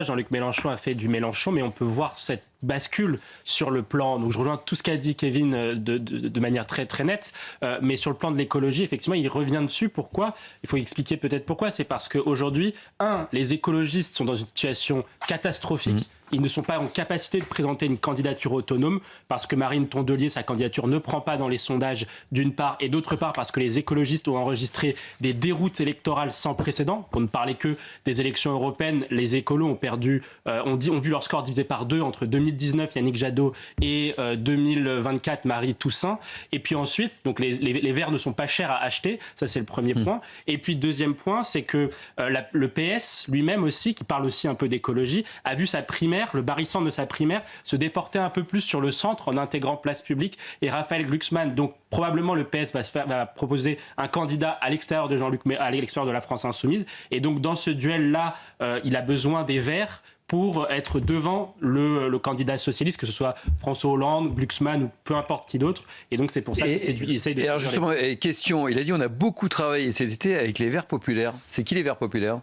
Jean-Luc Mélenchon a fait du Mélenchon, mais on peut voir cette bascule sur le plan, donc je rejoins tout ce qu'a dit Kevin de manière très, très nette, mais sur le plan de l'écologie, effectivement, il revient dessus. Pourquoi ? Il faut expliquer peut-être pourquoi. C'est parce qu'aujourd'hui, les écologistes sont dans une situation catastrophique. Ils ne sont pas en capacité de présenter une candidature autonome parce que Marine Tondelier, sa candidature ne prend pas dans les sondages d'une part, et d'autre part parce que les écologistes ont enregistré des déroutes électorales sans précédent. Pour ne parler que des élections européennes, les écolos ont perdu, ont vu leur score divisé par 2 entre 2019, Yannick Jadot, et 2024, Marie Toussaint. Et puis ensuite, donc les Verts ne sont pas chers à acheter, ça c'est le premier point. Et puis deuxième point, c'est que le PS lui-même aussi, qui parle aussi un peu d'écologie, a vu sa primaire, le barycentre de sa primaire, se déporter un peu plus sur le centre en intégrant Place Publique et Raphaël Glucksmann. Donc probablement le PS va proposer un candidat à l'extérieur de à l'extérieur de la France insoumise. Et donc dans ce duel-là, il a besoin des Verts pour être devant le candidat socialiste, que ce soit François Hollande, Glucksmann ou peu importe qui d'autre. Et donc c'est pour ça qu'il essaye de... Et alors justement, question, il a dit on a beaucoup travaillé cet été avec les Verts populaires. C'est qui les Verts populaires ?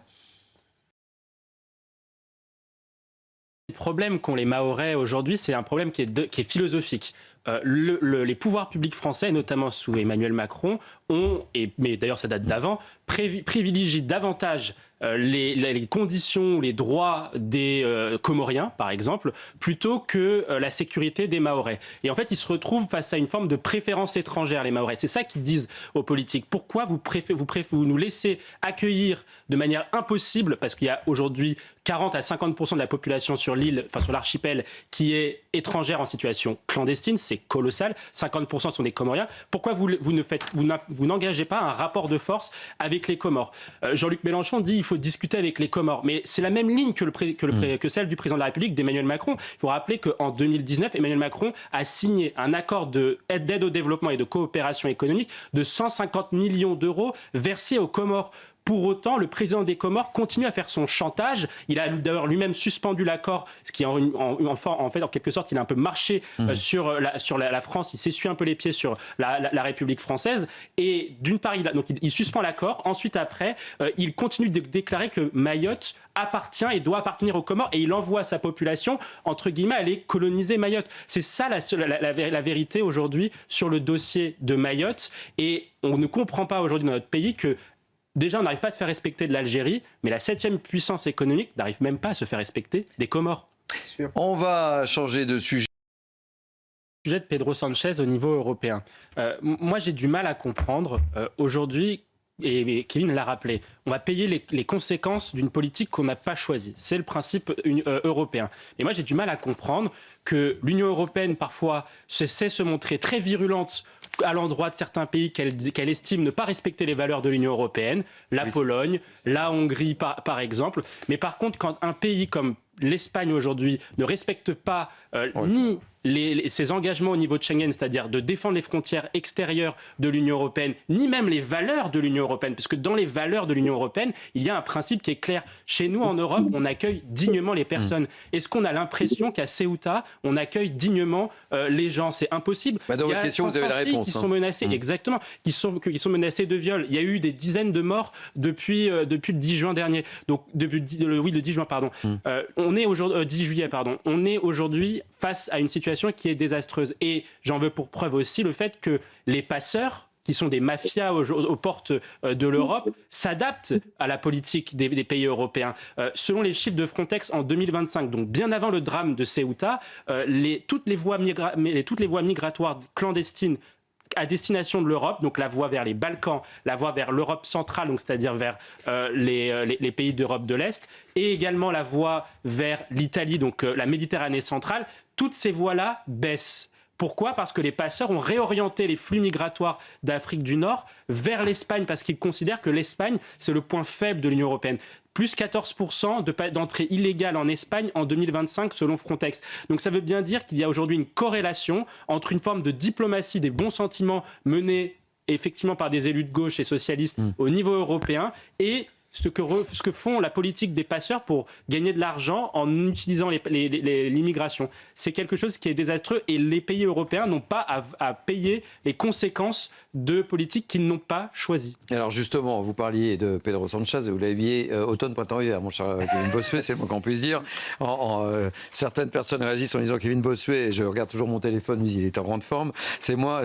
Le problème qu'ont les Mahorais aujourd'hui, c'est un problème qui est philosophique. Les pouvoirs publics français, notamment sous Emmanuel Macron, mais d'ailleurs ça date d'avant, privilégient davantage les conditions, les droits des Comoriens, par exemple, plutôt que la sécurité des Mahorais. Et en fait, ils se retrouvent face à une forme de préférence étrangère, les Mahorais. C'est ça qu'ils disent aux politiques. Pourquoi vous nous laissez accueillir de manière impossible, parce qu'il y a aujourd'hui 40 à 50% de la population sur l'île, enfin sur l'archipel, qui est étrangère en situation clandestine, c'est colossal. 50% sont des Comoriens. Pourquoi vous n'engagez pas un rapport de force avec les Comores ? Jean-Luc Mélenchon dit qu'il faut discuter avec les Comores, mais c'est la même ligne que celle du président de la République, d'Emmanuel Macron. Il faut rappeler qu'en 2019, Emmanuel Macron a signé un accord d'aide au développement et de coopération économique de 150 millions d'euros versés aux Comores. Pour autant, le président des Comores continue à faire son chantage. Il a d'ailleurs lui-même suspendu l'accord, ce qui en fait, en quelque sorte, il a un peu marché sur la France. Il s'essuie un peu les pieds sur la République française. Et d'une part, il suspend l'accord. Ensuite, après, il continue de déclarer que Mayotte appartient et doit appartenir aux Comores. Et il envoie sa population, entre guillemets, aller coloniser Mayotte. C'est ça la vérité aujourd'hui sur le dossier de Mayotte. Et on ne comprend pas aujourd'hui dans notre pays que déjà, on n'arrive pas à se faire respecter de l'Algérie, mais la 7e puissance économique n'arrive même pas à se faire respecter des Comores. On va changer de sujet. Le sujet de Pedro Sanchez au niveau européen. Moi, j'ai du mal à comprendre aujourd'hui, et Kevin l'a rappelé, on va payer les conséquences d'une politique qu'on n'a pas choisie. C'est le principe européen. Et moi, j'ai du mal à comprendre que l'Union européenne, parfois, sait se montrer très virulente à l'endroit de certains pays qu'elle estime ne pas respecter les valeurs de l'Union européenne, Pologne, la Hongrie par exemple. Mais par contre, quand un pays comme l'Espagne aujourd'hui ne respecte pas ni ses engagements au niveau de Schengen, c'est-à-dire de défendre les frontières extérieures de l'Union européenne, ni même les valeurs de l'Union européenne, puisque dans les valeurs de l'Union européenne, il y a un principe qui est clair. Chez nous, en Europe, on accueille dignement les personnes. Est-ce qu'on a l'impression qu'à Ceuta, on accueille dignement les gens ? C'est impossible. Dans votre question, vous avez la réponse. Qui sont menacés, exactement, qui sont menacés de viol. Il y a eu des dizaines de morts depuis le 10 juin dernier. Donc, le 10 juin, pardon. On est aujourd'hui 10 juillet, pardon. On est aujourd'hui face à une situation qui est désastreuse. Et j'en veux pour preuve aussi le fait que les passeurs, qui sont des mafias aux portes de l'Europe, s'adaptent à la politique des pays européens. Selon les chiffres de Frontex en 2025, donc bien avant le drame de Ceuta, toutes les voies migratoires clandestines à destination de l'Europe, donc la voie vers les Balkans, la voie vers l'Europe centrale, donc c'est-à-dire vers les pays d'Europe de l'Est, et également la voie vers l'Italie, donc la Méditerranée centrale, toutes ces voies-là baissent. Pourquoi ? Parce que les passeurs ont réorienté les flux migratoires d'Afrique du Nord vers l'Espagne, parce qu'ils considèrent que l'Espagne, c'est le point faible de l'Union européenne. Plus 14% d'entrées illégales en Espagne en 2025 selon Frontex. Donc ça veut bien dire qu'il y a aujourd'hui une corrélation entre une forme de diplomatie des bons sentiments menée effectivement par des élus de gauche et socialistes au niveau européen et ce que font la politique des passeurs pour gagner de l'argent en utilisant l'immigration. C'est quelque chose qui est désastreux et les pays européens n'ont pas à payer les conséquences de politiques qu'ils n'ont pas choisies. Alors justement, vous parliez de Pedro Sanchez et vous l'aviez automne, printemps, hiver, mon cher Kevin Bossuet, c'est le moins qu'on puisse dire. Certaines personnes réagissent en disant Kevin Bossuet, je regarde toujours mon téléphone, mais il est en grande forme. C'est moi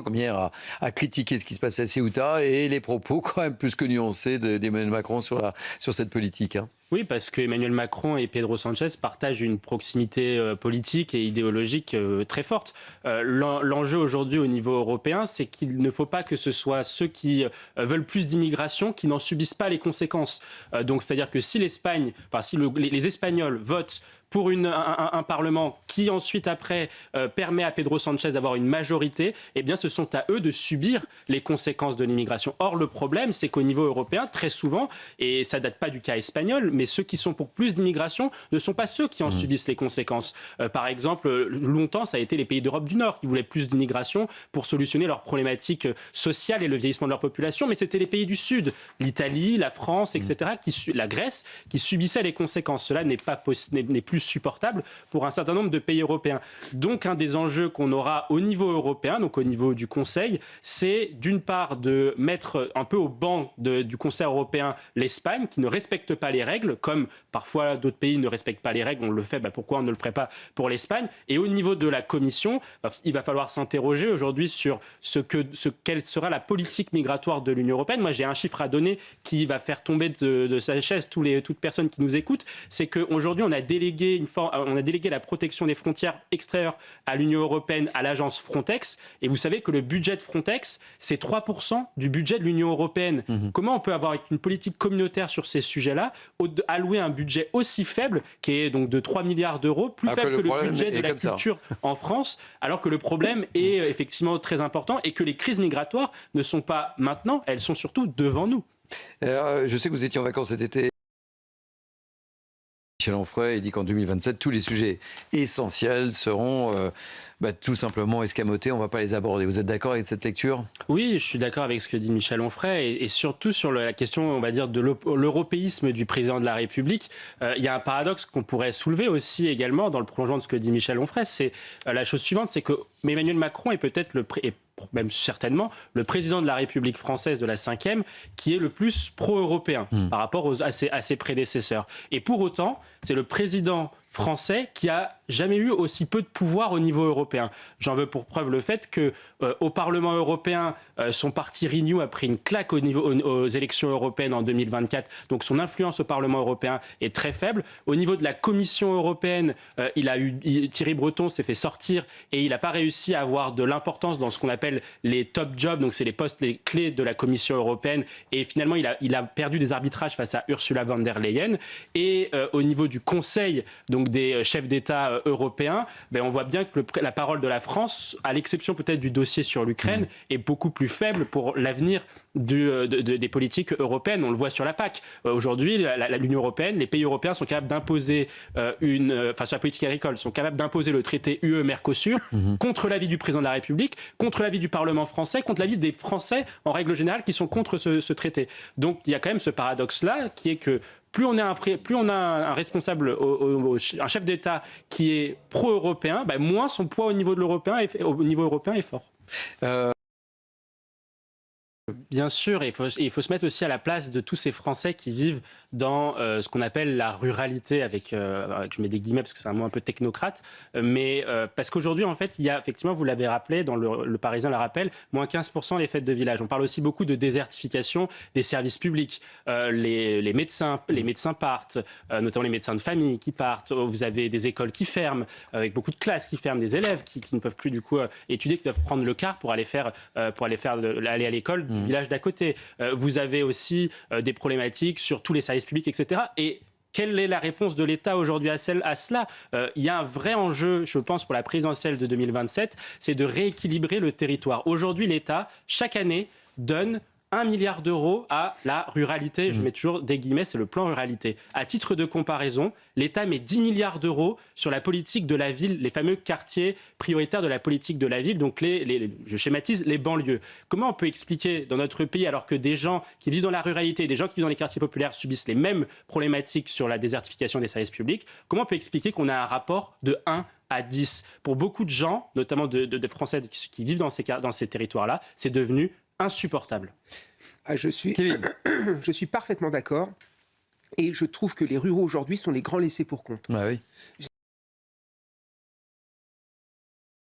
comme hier à critiquer ce qui se passait à Ceuta et les propos quand même plus que nuancés d'Emmanuel Macron sur cette politique. Hein. Oui, parce que Emmanuel Macron et Pedro Sanchez partagent une proximité politique et idéologique très forte. L'enjeu aujourd'hui au niveau européen, c'est qu'il ne faut pas que ce soit ceux qui veulent plus d'immigration qui n'en subissent pas les conséquences. Donc, c'est-à-dire que si les Espagnols votent pour un Parlement qui ensuite après permet à Pedro Sanchez d'avoir une majorité, eh bien ce sont à eux de subir les conséquences de l'immigration. Or le problème c'est qu'au niveau européen, très souvent, et ça date pas du cas espagnol, mais ceux qui sont pour plus d'immigration ne sont pas ceux qui en subissent les conséquences. Par exemple, longtemps ça a été les pays d'Europe du Nord qui voulaient plus d'immigration pour solutionner leurs problématiques sociales et le vieillissement de leur population, mais c'était les pays du Sud, l'Italie, la France, etc., la Grèce, qui subissaient les conséquences. Cela n'est plus supportable pour un certain nombre de pays européens. Donc un des enjeux qu'on aura au niveau européen, donc au niveau du Conseil, c'est d'une part de mettre un peu au banc du Conseil européen l'Espagne qui ne respecte pas les règles, comme parfois d'autres pays ne respectent pas les règles, on le fait, pourquoi on ne le ferait pas pour l'Espagne? Et au niveau de la Commission, il va falloir s'interroger aujourd'hui sur quelle sera la politique migratoire de l'Union européenne. Moi j'ai un chiffre à donner qui va faire tomber de sa chaise toute personne qui nous écoute, c'est qu'aujourd'hui on a délégué la protection des frontières extérieures à l'Union européenne, à l'agence Frontex. Et vous savez que le budget de Frontex, c'est 3% du budget de l'Union européenne. Comment on peut avoir une politique communautaire sur ces sujets-là, allouer un budget aussi faible, qui est donc de 3 milliards d'euros, plus faible que le budget de la culture en France, alors que le problème est effectivement très important et que les crises migratoires ne sont pas maintenant, elles sont surtout devant nous. Je sais que vous étiez en vacances cet été. Michel Onfray dit qu'en 2027, tous les sujets essentiels seront tout simplement escamotés, on ne va pas les aborder. Vous êtes d'accord avec cette lecture? Oui, je suis d'accord avec ce que dit Michel Onfray et surtout sur la question, on va dire, de l'européisme du président de la République. Il y a un paradoxe qu'on pourrait soulever aussi également dans le prolongement de ce que dit Michel Onfray, c'est la chose suivante, c'est que Emmanuel Macron est peut-être même certainement le président de la République française de la 5e qui est le plus pro-européen par rapport à ses prédécesseurs. Et pour autant, c'est le président français qui a jamais eu aussi peu de pouvoir au niveau européen. J'en veux pour preuve le fait que au Parlement européen, son parti Renew a pris une claque aux élections européennes en 2024. Donc son influence au Parlement européen est très faible. Au niveau de la Commission européenne, Thierry Breton s'est fait sortir et il n'a pas réussi à avoir de l'importance dans ce qu'on appelle les top jobs. Donc c'est les postes les clés de la Commission européenne. Et finalement, il a perdu des arbitrages face à Ursula von der Leyen. Et au niveau du Conseil, donc des chefs d'État européens, on voit bien que la parole de la France, à l'exception peut-être du dossier sur l'Ukraine, est beaucoup plus faible pour l'avenir des politiques européennes. On le voit sur la PAC. Aujourd'hui, l'Union européenne, les pays européens sont capables d'imposer sur la politique agricole, sont capables d'imposer le traité UE-Mercosur contre l'avis du président de la République, contre l'avis du Parlement français, contre l'avis des Français en règle générale qui sont contre ce traité. Donc il y a quand même ce paradoxe-là qui est que plus on a un responsable, un chef d'État qui est pro-européen, moins son poids au niveau européen est fort. Bien sûr, il faut se mettre aussi à la place de tous ces Français qui vivent dans ce qu'on appelle la ruralité, je mets des guillemets parce que c'est un mot un peu technocrate, mais parce qu'aujourd'hui, en fait, il y a effectivement, vous l'avez rappelé, dans le Parisien le rappelle, moins 15% les fêtes de village. On parle aussi beaucoup de désertification des services publics. Les médecins partent, notamment les médecins de famille qui partent. Vous avez des écoles qui ferment, avec beaucoup de classes qui ferment, des élèves qui ne peuvent plus du coup étudier, qui doivent prendre le car pour aller aller à l'école du village d'à côté. Vous avez aussi des problématiques sur tous les services publics, etc. Et quelle est la réponse de l'État aujourd'hui à cela? Il y a un vrai enjeu, je pense, pour la présidentielle de 2027, c'est de rééquilibrer le territoire. Aujourd'hui, l'État, chaque année, donne 1 milliard d'euros à la ruralité. Je mets toujours des guillemets, c'est le plan ruralité. À titre de comparaison, l'État met 10 milliards d'euros sur la politique de la ville, les fameux quartiers prioritaires de la politique de la ville, donc je schématise, les banlieues. Comment on peut expliquer dans notre pays, alors que des gens qui vivent dans la ruralité, des gens qui vivent dans les quartiers populaires subissent les mêmes problématiques sur la désertification des services publics, comment on peut expliquer qu'on a un rapport de 1 à 10 ? Pour beaucoup de gens, notamment de Français qui vivent dans ces territoires-là, c'est devenu insupportable. Je suis parfaitement d'accord. Et je trouve que les ruraux aujourd'hui sont les grands laissés pour compte. Ah oui.